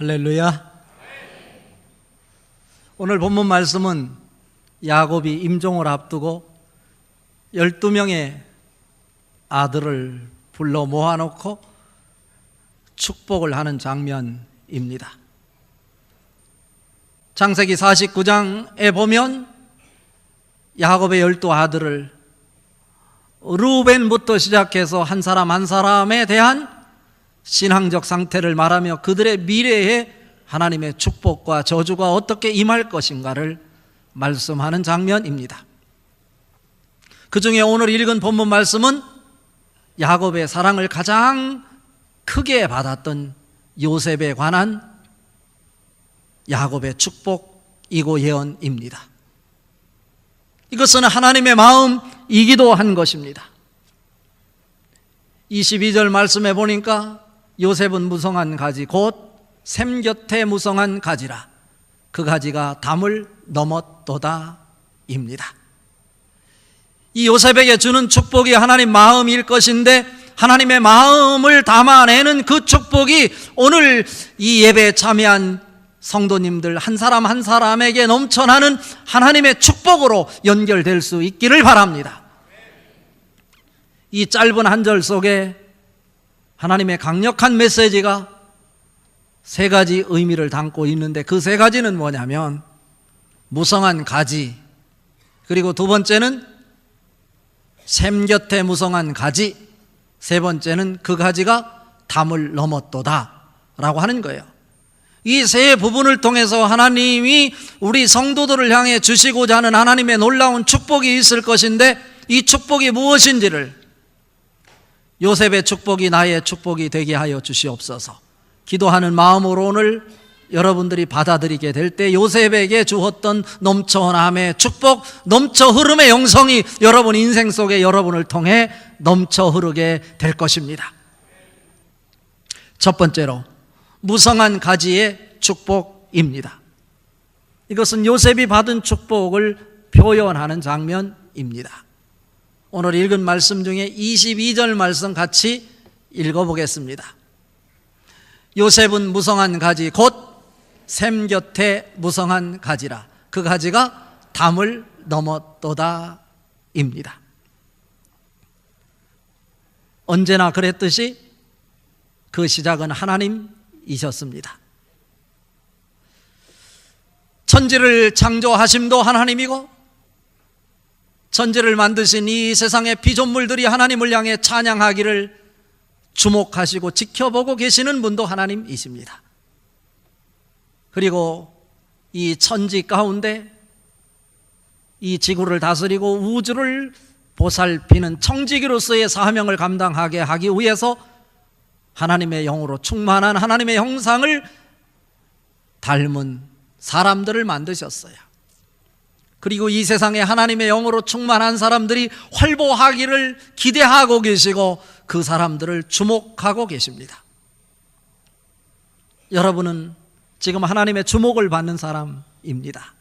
할렐루야. 오늘 본문 말씀은 야곱이 임종을 앞두고 12명의 아들을 불러 모아놓고 축복을 하는 장면입니다. 창세기 49장에 보면 야곱의 12아들을 르우벤부터 시작해서 한 사람 한 사람에 대한 신앙적 상태를 말하며 그들의 미래에 하나님의 축복과 저주가 어떻게 임할 것인가를 말씀하는 장면입니다. 그 중에 오늘 읽은 본문 말씀은 야곱의 사랑을 가장 크게 받았던 요셉에 관한 야곱의 축복이고 예언입니다. 이것은 하나님의 마음이기도 한 것입니다. 22절 말씀에 보니까 요셉은 무성한 가지 곧 샘 곁에 무성한 가지라 그 가지가 담을 넘었도다 입니다. 이 요셉에게 주는 축복이 하나님 마음일 것인데 하나님의 마음을 담아내는 그 축복이 오늘 이 예배에 참여한 성도님들 한 사람 한 사람에게 넘쳐나는 하나님의 축복으로 연결될 수 있기를 바랍니다. 이 짧은 한 절 속에 하나님의 강력한 메시지가 세 가지 의미를 담고 있는데 그 세 가지는 뭐냐면 무성한 가지, 그리고 두 번째는 샘 곁에 무성한 가지, 세 번째는 그 가지가 담을 넘었도다 라고 하는 거예요. 이 세 부분을 통해서 하나님이 우리 성도들을 향해 주시고자 하는 하나님의 놀라운 축복이 있을 것인데 이 축복이 무엇인지를 요셉의 축복이 나의 축복이 되게 하여 주시옵소서 기도하는 마음으로 오늘 여러분들이 받아들이게 될 때 요셉에게 주었던 넘쳐남의 축복, 넘쳐 흐름의 영성이 여러분 인생 속에 여러분을 통해 넘쳐 흐르게 될 것입니다. 첫 번째로 무성한 가지의 축복입니다. 이것은 요셉이 받은 축복을 표현하는 장면입니다. 오늘 읽은 말씀 중에 22절 말씀 같이 읽어보겠습니다. 요셉은 무성한 가지 곧 샘 곁에 무성한 가지라 그 가지가 담을 넘었도다 입니다. 언제나 그랬듯이 그 시작은 하나님이셨습니다. 천지를 창조하심도 하나님이고 천지를 만드신 이 세상의 피조물들이 하나님을 향해 찬양하기를 주목하시고 지켜보고 계시는 분도 하나님이십니다. 그리고 이 천지 가운데 이 지구를 다스리고 우주를 보살피는 청지기로서의 사명을 감당하게 하기 위해서 하나님의 영으로 충만한 하나님의 형상을 닮은 사람들을 만드셨어요. 그리고 이 세상에 하나님의 영으로 충만한 사람들이 활보하기를 기대하고 계시고 그 사람들을 주목하고 계십니다. 여러분은 지금 하나님의 주목을 받는 사람입니다.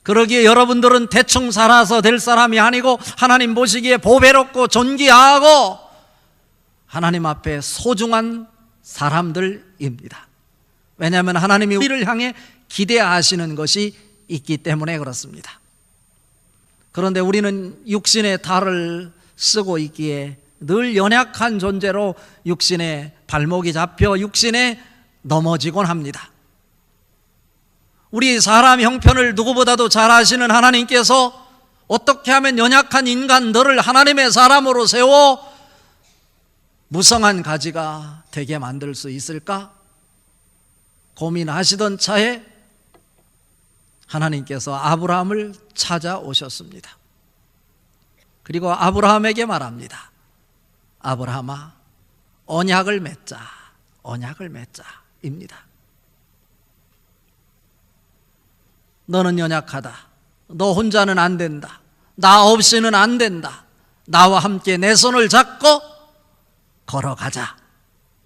그러기에 여러분들은 대충 살아서 될 사람이 아니고 하나님 보시기에 보배롭고 존귀하고 하나님 앞에 소중한 사람들입니다. 왜냐하면 하나님이 우리를 향해 기대하시는 것이 있기 때문에 그렇습니다. 그런데 우리는 육신의 탈을 쓰고 있기에 늘 연약한 존재로 육신의 발목이 잡혀 육신에 넘어지곤 합니다. 우리 사람 형편을 누구보다도 잘 아시는 하나님께서 어떻게 하면 연약한 인간들을 하나님의 사람으로 세워 무성한 가지가 되게 만들 수 있을까? 고민하시던 차에 하나님께서 아브라함을 찾아오셨습니다. 그리고 아브라함에게 말합니다. 아브라함아, 언약을 맺자, 언약을 맺자입니다. 너는 연약하다. 너 혼자는 안 된다. 나 없이는 안 된다. 나와 함께 내 손을 잡고 걸어가자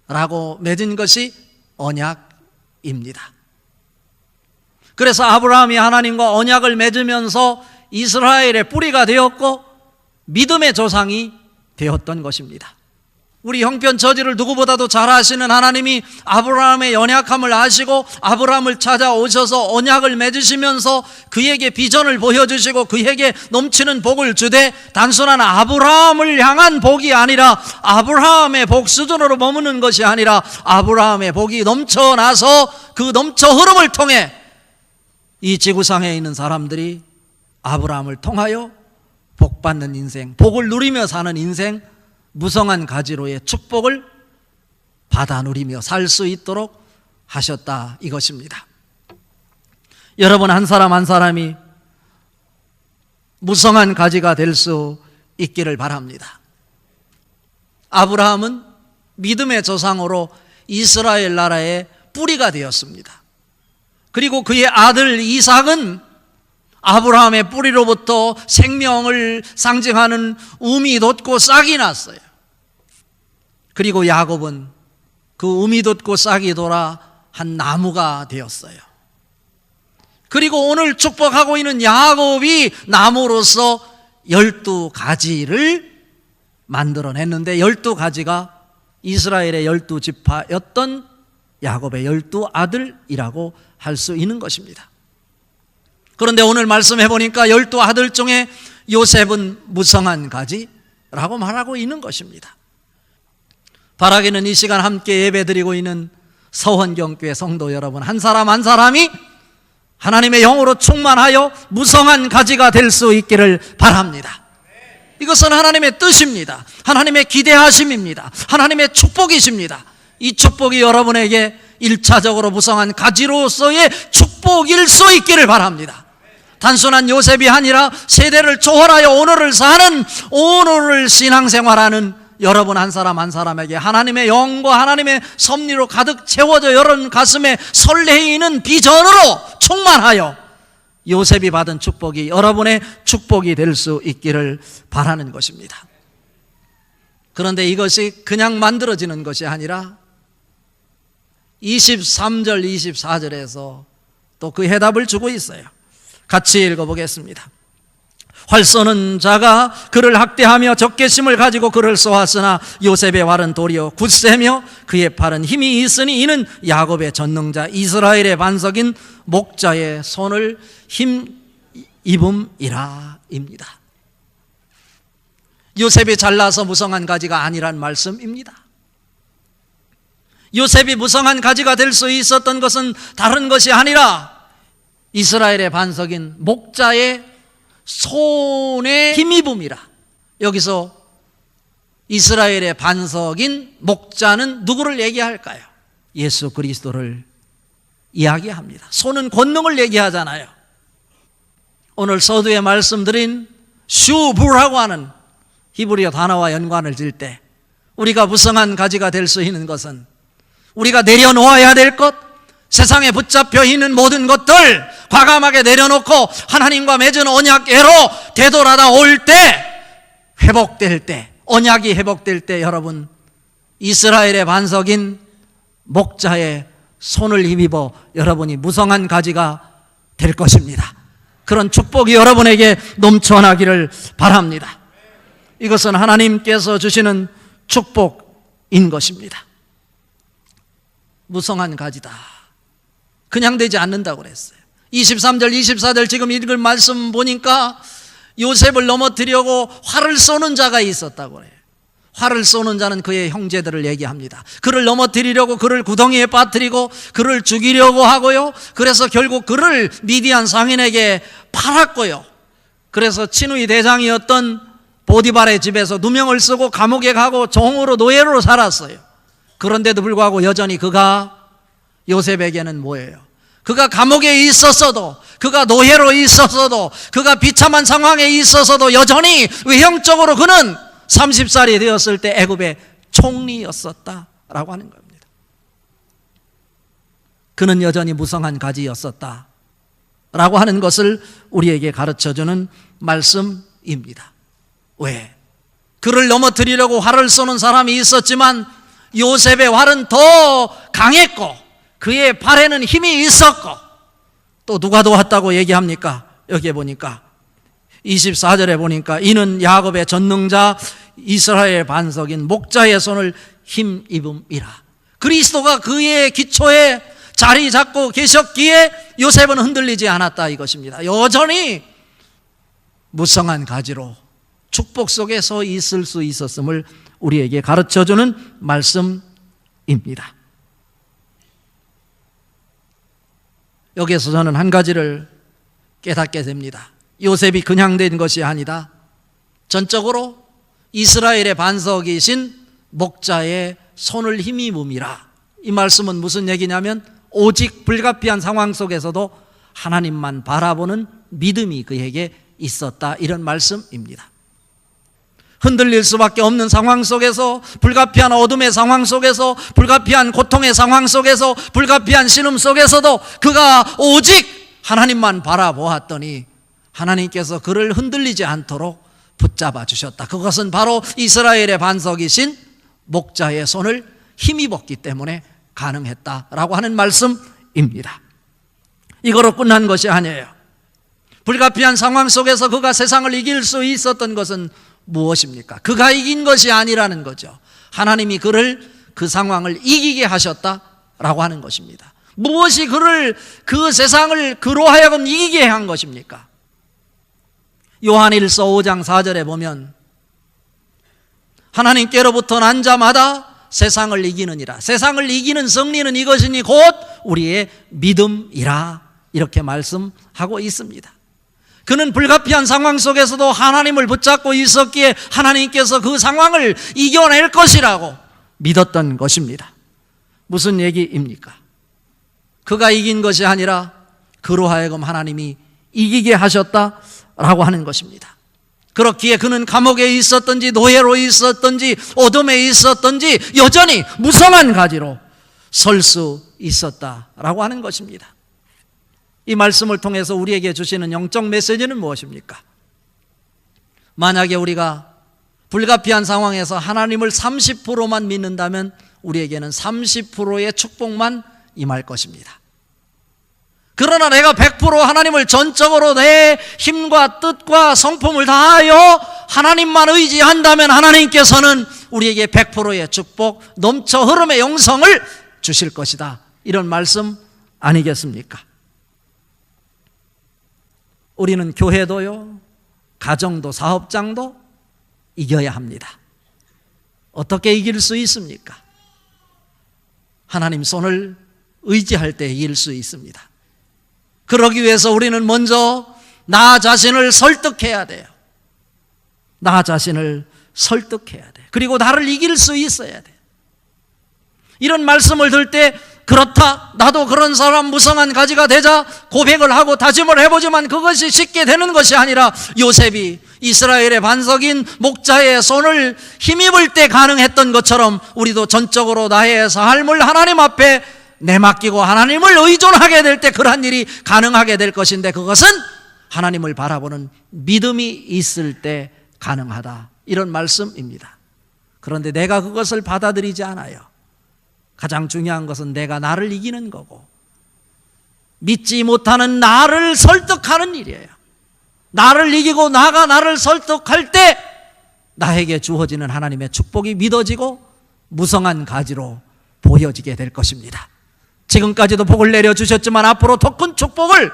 라고 맺은 것이 언약입니다. 그래서 아브라함이 하나님과 언약을 맺으면서 이스라엘의 뿌리가 되었고 믿음의 조상이 되었던 것입니다. 우리 형편 처지를 누구보다도 잘 아시는 하나님이 아브라함의 연약함을 아시고 아브라함을 찾아오셔서 언약을 맺으시면서 그에게 비전을 보여주시고 그에게 넘치는 복을 주되 단순한 아브라함을 향한 복이 아니라 아브라함의 복 수준으로 머무는 것이 아니라 아브라함의 복이 넘쳐나서 그 넘쳐 흐름을 통해 이 지구상에 있는 사람들이 아브라함을 통하여 복받는 인생, 복을 누리며 사는 인생, 무성한 가지로의 축복을 받아 누리며 살 수 있도록 하셨다 이것입니다. 여러분 한 사람 한 사람이 무성한 가지가 될 수 있기를 바랍니다. 아브라함은 믿음의 조상으로 이스라엘 나라의 뿌리가 되었습니다. 그리고 그의 아들 이삭은 아브라함의 뿌리로부터 생명을 상징하는 우미 돋고 싹이 났어요. 그리고 야곱은 그 우미 돋고 싹이 돌아 한 나무가 되었어요. 그리고 오늘 축복하고 있는 야곱이 나무로서 12가지를 만들어냈는데 12가지가 이스라엘의 12지파였던 야곱의 12아들이라고 할 수 있는 것입니다. 그런데 오늘 말씀해 보니까 12아들 중에 요셉은 무성한 가지라고 말하고 있는 것입니다. 바라기는 이 시간 함께 예배드리고 있는 서원경교회 성도 여러분 한 사람 한 사람이 하나님의 영으로 충만하여 무성한 가지가 될 수 있기를 바랍니다. 이것은 하나님의 뜻입니다. 하나님의 기대하심입니다. 하나님의 축복이십니다. 이 축복이 여러분에게 1차적으로 무성한 가지로서의 축복일 수 있기를 바랍니다. 단순한 요셉이 아니라 세대를 초월하여 오늘을 사는 오늘을 신앙생활하는 여러분 한 사람 한 사람에게 하나님의 영과 하나님의 섭리로 가득 채워져 여러분 가슴에 설레이는 비전으로 충만하여 요셉이 받은 축복이 여러분의 축복이 될 수 있기를 바라는 것입니다. 그런데 이것이 그냥 만들어지는 것이 아니라 23절 24절에서 또 그 해답을 주고 있어요. 같이 읽어보겠습니다. 활 쏘는 자가 그를 학대하며 적개심을 가지고 그를 쏘았으나 요셉의 활은 도리어 굳세며 그의 팔은 힘이 있으니 이는 야곱의 전능자 이스라엘의 반석인 목자의 손을 힘입음이라 입니다. 요셉이 잘나서 무성한 가지가 아니란 말씀입니다. 요셉이 무성한 가지가 될 수 있었던 것은 다른 것이 아니라 이스라엘의 반석인 목자의 손에 힘입음이라. 여기서 이스라엘의 반석인 목자는 누구를 얘기할까요? 예수 그리스도를 이야기합니다. 손은 권능을 얘기하잖아요. 오늘 서두에 말씀드린 슈부라고 하는 히브리어 단어와 연관을 질 때 우리가 무성한 가지가 될 수 있는 것은 우리가 내려놓아야 될 것, 세상에 붙잡혀 있는 모든 것들 과감하게 내려놓고 하나님과 맺은 언약궤로 되돌아다 올 때, 회복될 때, 언약이 회복될 때 여러분 이스라엘의 반석인 목자의 손을 힘입어 여러분이 무성한 가지가 될 것입니다. 그런 축복이 여러분에게 넘쳐나기를 바랍니다. 이것은 하나님께서 주시는 축복인 것입니다. 무성한 가지다. 그냥 되지 않는다고 그랬어요. 23절 24절 지금 읽을 말씀 보니까 요셉을 넘어뜨리려고 활을 쏘는 자가 있었다고 그래요. 활을 쏘는 자는 그의 형제들을 얘기합니다. 그를 넘어뜨리려고 그를 구덩이에 빠뜨리고 그를 죽이려고 하고요. 그래서 결국 그를 미디안 상인에게 팔았고요. 그래서 친위 대장이었던 보디발의 집에서 누명을 쓰고 감옥에 가고 종으로 노예로 살았어요. 그런데도 불구하고 여전히 그가 요셉에게는 뭐예요? 그가 감옥에 있었어도, 그가 노예로 있었어도, 그가 비참한 상황에 있었어도 여전히 외형적으로 그는 30살이 되었을 때 애굽의 총리였었다라고 하는 겁니다. 그는 여전히 무성한 가지였었다라고 하는 것을 우리에게 가르쳐주는 말씀입니다. 왜? 그를 넘어뜨리려고 활을 쏘는 사람이 있었지만 요셉의 활은 더 강했고 그의 팔에는 힘이 있었고 또 누가 도왔다고 얘기합니까? 여기에 보니까 24절에 보니까 이는 야곱의 전능자 이스라엘 반석인 목자의 손을 힘입음이라. 그리스도가 그의 기초에 자리 잡고 계셨기에 요셉은 흔들리지 않았다 이것입니다. 여전히 무성한 가지로 축복 속에 서 있을 수 있었음을 우리에게 가르쳐주는 말씀입니다. 여기에서 저는 한 가지를 깨닫게 됩니다. 요셉이 그냥 된 것이 아니다. 전적으로 이스라엘의 반석이신 목자의 손을 힘입음이라. 이 말씀은 무슨 얘기냐면 오직 불가피한 상황 속에서도 하나님만 바라보는 믿음이 그에게 있었다, 이런 말씀입니다. 흔들릴 수밖에 없는 상황 속에서, 불가피한 어둠의 상황 속에서, 불가피한 고통의 상황 속에서, 불가피한 신음 속에서도 그가 오직 하나님만 바라보았더니 하나님께서 그를 흔들리지 않도록 붙잡아 주셨다. 그것은 바로 이스라엘의 반석이신 목자의 손을 힘입었기 때문에 가능했다라고 하는 말씀입니다. 이거로 끝난 것이 아니에요. 불가피한 상황 속에서 그가 세상을 이길 수 있었던 것은 무엇입니까? 그가 이긴 것이 아니라는 거죠. 하나님이 그를, 그 상황을 이기게 하셨다라고 하는 것입니다. 무엇이 그를, 그 세상을 그로 하여금 이기게 한 것입니까? 요한일서 5장 4절에 보면 하나님께로부터 난 자마다 세상을 이기느니라. 세상을 이기는 승리는 이것이니 곧 우리의 믿음이라, 이렇게 말씀하고 있습니다. 그는 불가피한 상황 속에서도 하나님을 붙잡고 있었기에 하나님께서 그 상황을 이겨낼 것이라고 믿었던 것입니다. 무슨 얘기입니까? 그가 이긴 것이 아니라 그로 하여금 하나님이 이기게 하셨다라고 하는 것입니다. 그렇기에 그는 감옥에 있었든지 노예로 있었든지 어둠에 있었든지 여전히 무성한 가지로 설 수 있었다라고 하는 것입니다. 이 말씀을 통해서 우리에게 주시는 영적 메시지는 무엇입니까? 만약에 우리가 불가피한 상황에서 하나님을 30%만 믿는다면 우리에게는 30%의 축복만 임할 것입니다. 그러나 내가 100% 하나님을 전적으로 내 힘과 뜻과 성품을 다하여 하나님만 의지한다면 하나님께서는 우리에게 100%의 축복, 넘쳐 흐름의 영성을 주실 것이다, 이런 말씀 아니겠습니까? 우리는 교회도요, 가정도, 사업장도 이겨야 합니다. 어떻게 이길 수 있습니까? 하나님 손을 의지할 때 이길 수 있습니다. 그러기 위해서 우리는 먼저 나 자신을 설득해야 돼요. 나 자신을 설득해야 돼요. 그리고 나를 이길 수 있어야 돼요. 이런 말씀을 들 때 그렇다, 나도 그런 사람 무성한 가지가 되자 고백을 하고 다짐을 해보지만 그것이 쉽게 되는 것이 아니라 요셉이 이스라엘의 반석인 목자의 손을 힘입을 때 가능했던 것처럼 우리도 전적으로 나의 삶을 하나님 앞에 내맡기고 하나님을 의존하게 될 때 그러한 일이 가능하게 될 것인데, 그것은 하나님을 바라보는 믿음이 있을 때 가능하다, 이런 말씀입니다. 그런데 내가 그것을 받아들이지 않아요. 가장 중요한 것은 내가 나를 이기는 거고 믿지 못하는 나를 설득하는 일이에요. 나를 이기고 나가 나를 설득할 때 나에게 주어지는 하나님의 축복이 믿어지고 무성한 가지로 보여지게 될 것입니다. 지금까지도 복을 내려주셨지만 앞으로 더 큰 축복을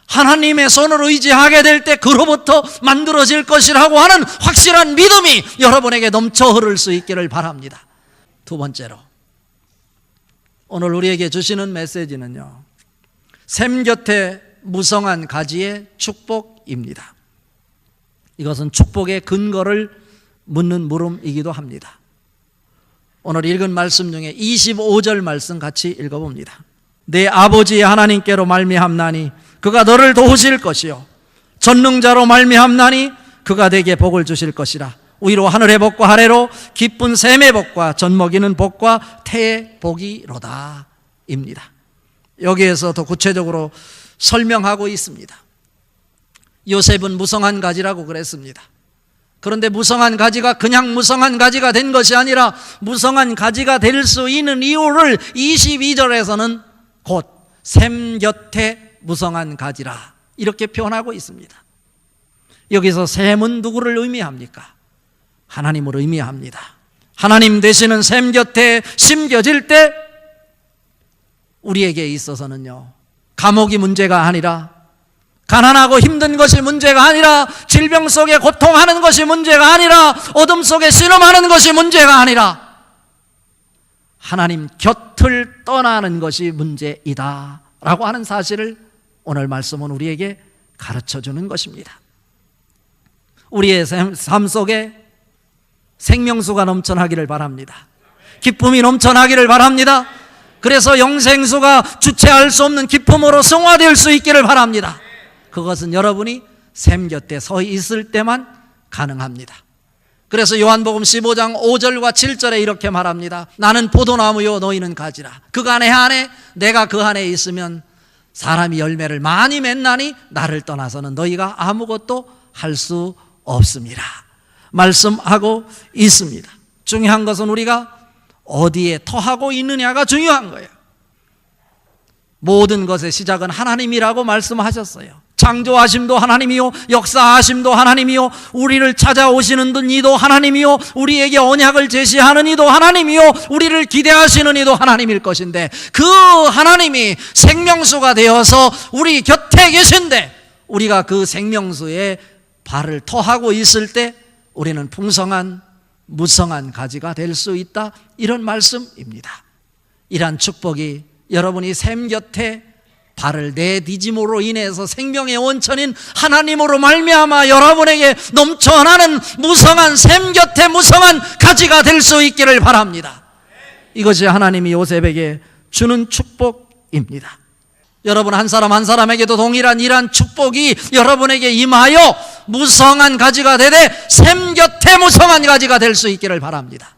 하나님의 손을 의지하게 될 때 그로부터 만들어질 것이라고 하는 확실한 믿음이 여러분에게 넘쳐 흐를 수 있기를 바랍니다. 두 번째로, 오늘 우리에게 주시는 메시지는요, 샘 곁에 무성한 가지의 축복입니다. 이것은 축복의 근거를 묻는 물음이기도 합니다. 오늘 읽은 말씀 중에 25절 말씀 같이 읽어봅니다. 내 아버지 하나님께로 말미암나니 그가 너를 도우실 것이요 전능자로 말미암나니 그가 내게 복을 주실 것이라. 위로 하늘의 복과 아래로 기쁜 샘의 복과 젖먹이는 복과 태의 복이로다 입니다. 여기에서 더 구체적으로 설명하고 있습니다. 요셉은 무성한 가지라고 그랬습니다. 그런데 무성한 가지가 그냥 무성한 가지가 된 것이 아니라 무성한 가지가 될 수 있는 이유를 22절에서는 곧 샘 곁에 무성한 가지라, 이렇게 표현하고 있습니다. 여기서 샘은 누구를 의미합니까? 하나님을 의미합니다. 하나님 되시는 샘 곁에 심겨질 때 우리에게 있어서는요, 감옥이 문제가 아니라, 가난하고 힘든 것이 문제가 아니라, 질병 속에 고통하는 것이 문제가 아니라, 어둠 속에 신음하는 것이 문제가 아니라 하나님 곁을 떠나는 것이 문제이다 라고 하는 사실을 오늘 말씀은 우리에게 가르쳐주는 것입니다. 우리의 삶 속에 생명수가 넘쳐나기를 바랍니다. 기쁨이 넘쳐나기를 바랍니다. 그래서 영생수가 주체할 수 없는 기쁨으로 승화될 수 있기를 바랍니다. 그것은 여러분이 샘 곁에 서 있을 때만 가능합니다. 그래서 요한복음 15장 5절과 7절에 이렇게 말합니다. 나는 포도나무요 너희는 가지라. 그간의 안에 내가 그 안에 있으면 사람이 열매를 많이 맺나니 나를 떠나서는 너희가 아무것도 할 수 없습니다 말씀하고 있습니다. 중요한 것은 우리가 어디에 터하고 있느냐가 중요한 거예요. 모든 것의 시작은 하나님이라고 말씀하셨어요. 창조하심도 하나님이요, 역사하심도 하나님이요, 우리를 찾아오시는 이도 하나님이요, 우리에게 언약을 제시하는 이도 하나님이요, 우리를 기대하시는 이도 하나님일 것인데, 그 하나님이 생명수가 되어서 우리 곁에 계신데 우리가 그 생명수에 발을 터하고 있을 때 우리는 풍성한 무성한 가지가 될 수 있다, 이런 말씀입니다. 이러한 축복이 여러분이 샘 곁에 발을 내디짐으로 인해서 생명의 원천인 하나님으로 말미암아 여러분에게 넘쳐나는 무성한 샘 곁에 무성한 가지가 될 수 있기를 바랍니다. 이것이 하나님이 요셉에게 주는 축복입니다. 여러분 한 사람 한 사람에게도 동일한 이러한 축복이 여러분에게 임하여 무성한 가지가 되되 샘 곁에 무성한 가지가 될 수 있기를 바랍니다.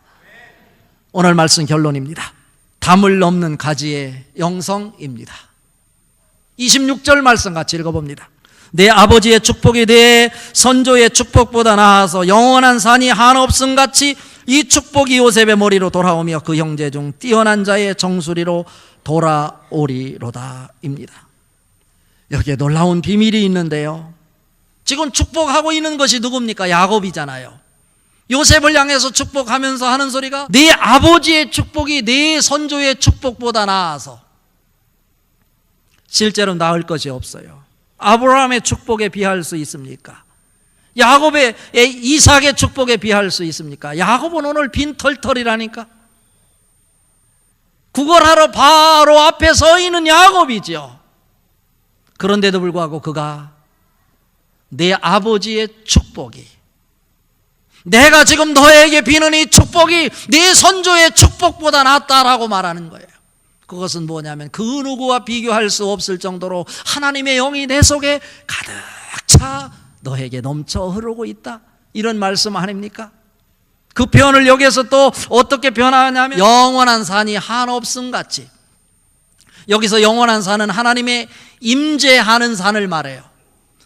오늘 말씀 결론입니다. 담을 넘는 가지의 영성입니다. 26절 말씀 같이 읽어봅니다. 내 아버지의 축복이 내 선조의 축복보다 나아서 영원한 산이 한없음 같이 이 축복이 요셉의 머리로 돌아오며 그 형제 중 뛰어난 자의 정수리로 돌아오리로다 입니다. 여기에 놀라운 비밀이 있는데요, 지금 축복하고 있는 것이 누굽니까? 야곱이잖아요. 요셉을 향해서 축복하면서 하는 소리가 네 아버지의 축복이 네 선조의 축복보다 나아서, 실제로 나을 것이 없어요. 아브라함의 축복에 비할 수 있습니까? 야곱의 이삭의 축복에 비할 수 있습니까? 야곱은 오늘 빈털털이라니까. 구걸하러 바로 앞에 서 있는 야곱이죠. 그런데도 불구하고 그가 내 아버지의 축복이, 내가 지금 너에게 비는 이 축복이 네 선조의 축복보다 낫다라고 말하는 거예요. 그것은 뭐냐면 그 누구와 비교할 수 없을 정도로 하나님의 영이 내 속에 가득 차 너에게 넘쳐 흐르고 있다, 이런 말씀 아닙니까? 그 표현을 여기에서 또 어떻게 변화하냐면 영원한 산이 한없음 같이, 여기서 영원한 산은 하나님의 임재하는 산을 말해요.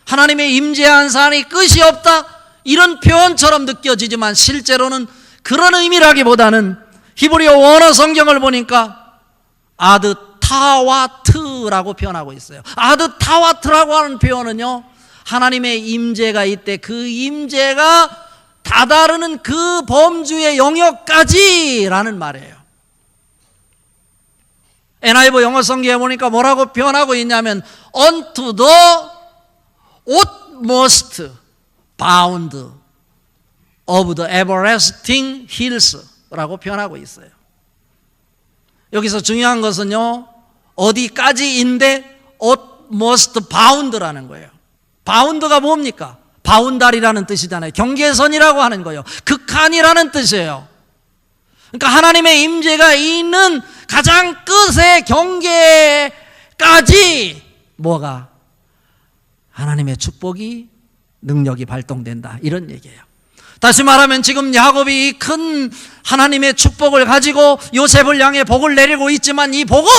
하나님의 임재한 산이 끝이 없다, 이런 표현처럼 느껴지지만 실제로는 그런 의미라기보다는 히브리어 원어 성경을 보니까 아드타와트라고 표현하고 있어요. 아드타와트라고 하는 표현은요, 하나님의 임재가 있대 그 임재가 다다르는 그 범주의 영역까지라는 말이에요. NIV 영어 성경에 보니까 뭐라고 표현하고 있냐면 unto the utmost bound of the everlasting hills라고 표현하고 있어요. 여기서 중요한 것은요, 어디까지인데 utmost bound라는 거예요. 바운드가 뭡니까? 바운다리라는 뜻이잖아요. 경계선이라고 하는 거예요. 극한이라는 뜻이에요. 그러니까 하나님의 임재가 있는 가장 끝의 경계까지 뭐가? 하나님의 축복이, 능력이 발동된다, 이런 얘기예요. 다시 말하면 지금 야곱이 이 큰 하나님의 축복을 가지고 요셉을 향해 복을 내리고 있지만 이 복은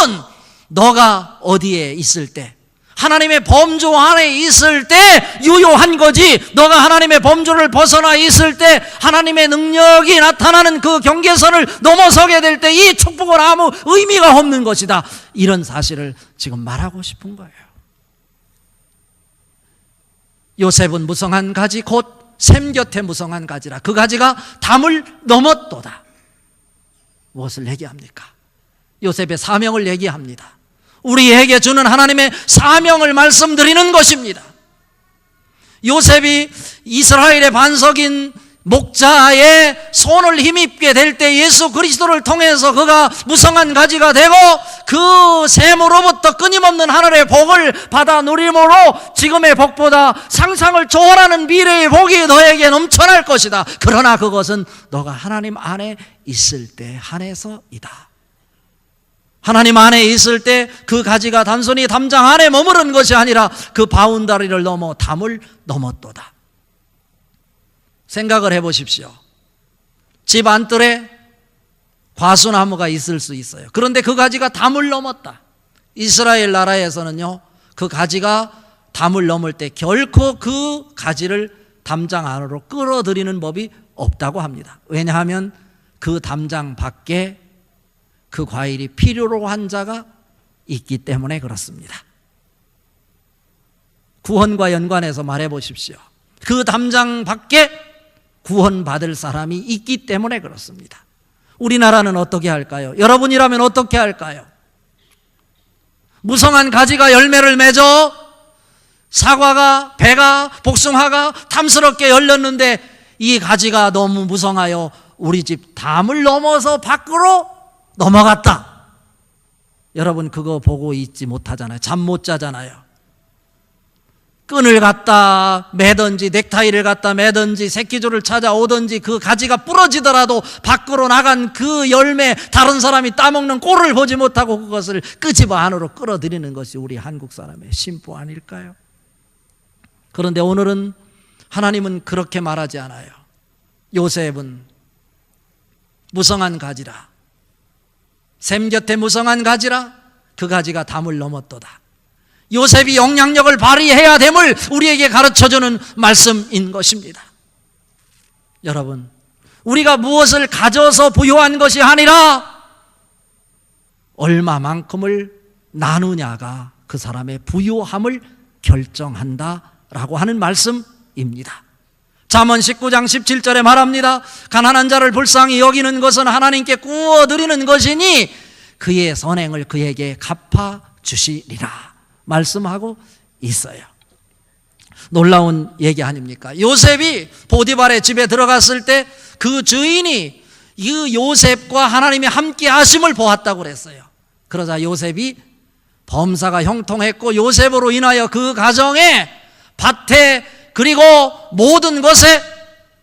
너가 어디에 있을 때, 하나님의 범주 안에 있을 때 유효한 거지, 너가 하나님의 범주를 벗어나 있을 때, 하나님의 능력이 나타나는 그 경계선을 넘어서게 될 때 이 축복은 아무 의미가 없는 것이다, 이런 사실을 지금 말하고 싶은 거예요. 요셉은 무성한 가지 곧 샘 곁에 무성한 가지라. 그 가지가 담을 넘었도다. 무엇을 얘기합니까? 요셉의 사명을 얘기합니다. 우리에게 주는 하나님의 사명을 말씀드리는 것입니다. 요셉이 이스라엘의 반석인 목자의 손을 힘입게 될 때 예수 그리스도를 통해서 그가 무성한 가지가 되고 그 샘으로부터 끊임없는 하늘의 복을 받아 누림으로 지금의 복보다 상상을 초월하는 미래의 복이 너에게 넘쳐날 것이다. 그러나 그것은 너가 하나님 안에 있을 때 한해서이다. 하나님 안에 있을 때 그 가지가 단순히 담장 안에 머무른 것이 아니라 그 바운다리를 넘어 담을 넘었도다. 생각을 해보십시오. 집 안뜰에 과수나무가 있을 수 있어요. 그런데 그 가지가 담을 넘었다. 이스라엘 나라에서는요, 그 가지가 담을 넘을 때 결코 그 가지를 담장 안으로 끌어들이는 법이 없다고 합니다. 왜냐하면 그 담장 밖에 그 과일이 필요로 한 자가 있기 때문에 그렇습니다. 구원과 연관해서 말해 보십시오. 그 담장 밖에 구원받을 사람이 있기 때문에 그렇습니다. 우리나라는 어떻게 할까요? 여러분이라면 어떻게 할까요? 무성한 가지가 열매를 맺어 사과가, 배가, 복숭아가 탐스럽게 열렸는데 이 가지가 너무 무성하여 우리 집 담을 넘어서 밖으로 넘어갔다. 여러분 그거 보고 있지 못하잖아요. 잠 못 자잖아요. 끈을 갖다 매든지 넥타이를 갖다 매든지 새끼줄을 찾아오든지 그 가지가 부러지더라도 밖으로 나간 그 열매, 다른 사람이 따먹는 꼴을 보지 못하고 그것을 끄집어 안으로 끌어들이는 것이 우리 한국 사람의 심보 아닐까요? 그런데 오늘은 하나님은 그렇게 말하지 않아요. 요셉은 무성한 가지라, 샘 곁에 무성한 가지라, 그 가지가 담을 넘었도다. 요셉이 영향력을 발휘해야 됨을 우리에게 가르쳐주는 말씀인 것입니다. 여러분, 우리가 무엇을 가져서 부유한 것이 아니라 얼마만큼을 나누냐가 그 사람의 부유함을 결정한다라고 하는 말씀입니다. 잠언 19장 17절에 말합니다. 가난한 자를 불쌍히 여기는 것은 하나님께 구워드리는 것이니 그의 선행을 그에게 갚아주시리라 말씀하고 있어요. 놀라운 얘기 아닙니까? 요셉이 보디발의 집에 들어갔을 때 그 주인이 이 요셉과 하나님이 함께 하심을 보았다고 그랬어요. 그러자 요셉이 범사가 형통했고 요셉으로 인하여 그 가정에, 밭에, 그리고 모든 것에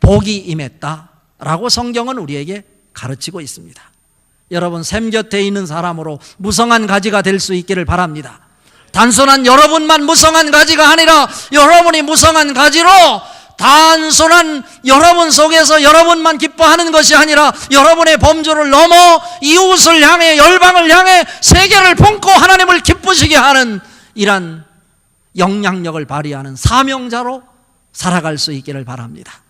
복이 임했다라고 성경은 우리에게 가르치고 있습니다. 여러분, 샘 곁에 있는 사람으로 무성한 가지가 될 수 있기를 바랍니다. 단순한 여러분만 무성한 가지가 아니라 여러분이 무성한 가지로 단순한 여러분 속에서 여러분만 기뻐하는 것이 아니라 여러분의 범주를 넘어 이웃을 향해, 열방을 향해, 세계를 품고 하나님을 기쁘시게 하는 이런 영향력을 발휘하는 사명자로 살아갈 수 있기를 바랍니다.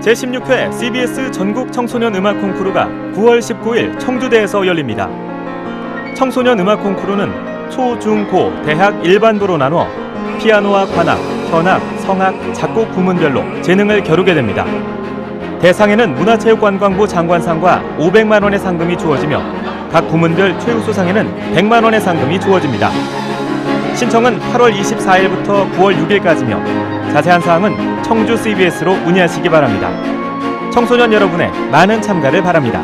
제16회 CBS 전국 청소년 음악 콩쿠르가 9월 19일 청주대에서 열립니다. 청소년 음악 콩쿠르는 초, 중, 고, 대학 일반부로 나눠 피아노와 관악, 현악, 성악, 작곡 부문별로 재능을 겨루게 됩니다. 대상에는 문화체육관광부 장관상과 500만 원의 상금이 주어지며 각 부문별 최우수상에는 100만 원의 상금이 주어집니다. 신청은 8월 24일부터 9월 6일까지며 자세한 사항은 청주 CBS로 문의하시기 바랍니다. 청소년 여러분의 많은 참가를 바랍니다.